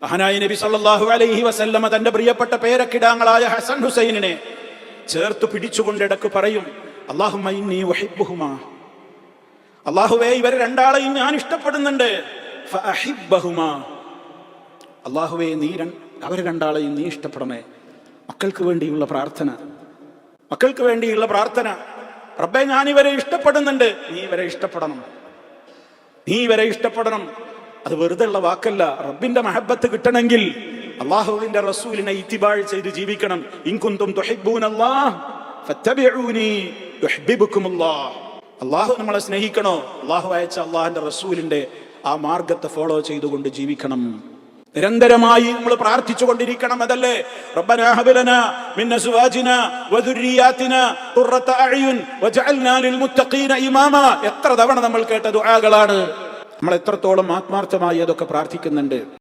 മഹാനായ നബി സല്ലല്ലാഹു അലൈഹി വസല്ലമ തന്റെ പ്രിയപ്പെട്ട പേരക്കിടാങ്ങളായ ഹസൻ ഹുസൈനിനെ ചേർത്ത് പിടിച്ചുകൊണ്ടിടക്ക് പറയും, അല്ലാഹുമ്മ ഇന്നി ഉഹിബ്ബുഹുമാ, അല്ലാഹുവേ ഇവരെ രണ്ടാളെയും ഞാൻ ഇഷ്ടപ്പെടുന്നുണ്ട്, ഫഅഹിബ്ബഹുമാ, അല്ലാഹുവേ നീ അവരെ രണ്ടാളെയും നീ ഇഷ്ടപ്പെടണേ. മക്കൾക്ക് വേണ്ടിയുള്ള പ്രാർത്ഥന, മക്കൾക്ക് വേണ്ടിയുള്ള പ്രാർത്ഥന. റബ്ബേ ഞാൻ ഇവരെ ഇഷ്ടപ്പെടുന്നുണ്ട്, നീ ഇവരെ ഇഷ്ടപ്പെടണം, നീ ഇവരെ ഇഷ്ടപ്പെടണം. അത് വെറുതെ ഉള്ള വാക്കല്ല. റബ്ബിന്റെ മഹബത്ത് കിട്ടണമെങ്കിൽ അല്ലാഹുവിന്റെ റസൂലിനെ ഇത്തിബാഅ് ചെയ്ത് ജീവിക്കണം. ഇൻ കുന്തും തുഹിബ്ബൂനല്ലാഹ് ഫത്തബിഊനി യുഹിബ്ബുകുമുല്ലാഹ്. അല്ലാഹു നമ്മളെ സ്നേഹിക്കണോ, അല്ലാഹു അയച്ച അല്ലാഹുവിന്റെ റസൂലിന്റെ ആ മാർഗത്തെ ഫോളോ ചെയ്തുകൊണ്ട് ജീവിക്കണം. നിരന്തരമായി നമ്മൾ പ്രാർത്ഥിച്ചുകൊണ്ടിരിക്കണം. അതല്ലേ റബ്ബനാ ഹബ് ലനാ മിൻ അസ്വാജിനാ വദുർരിയാതിനാ ഖുർറത അഅ്യുൻ വജഅൽനാ ലിൽ മുത്തഖീന ഇമാമ. എത്ര തവണ നമ്മൾ കേട്ട ദുആകളാണ്. നമ്മൾ എത്രത്തോളം ആത്മാർത്ഥമായി അതൊക്കെ പ്രാർത്ഥിക്കുന്നുണ്ട്.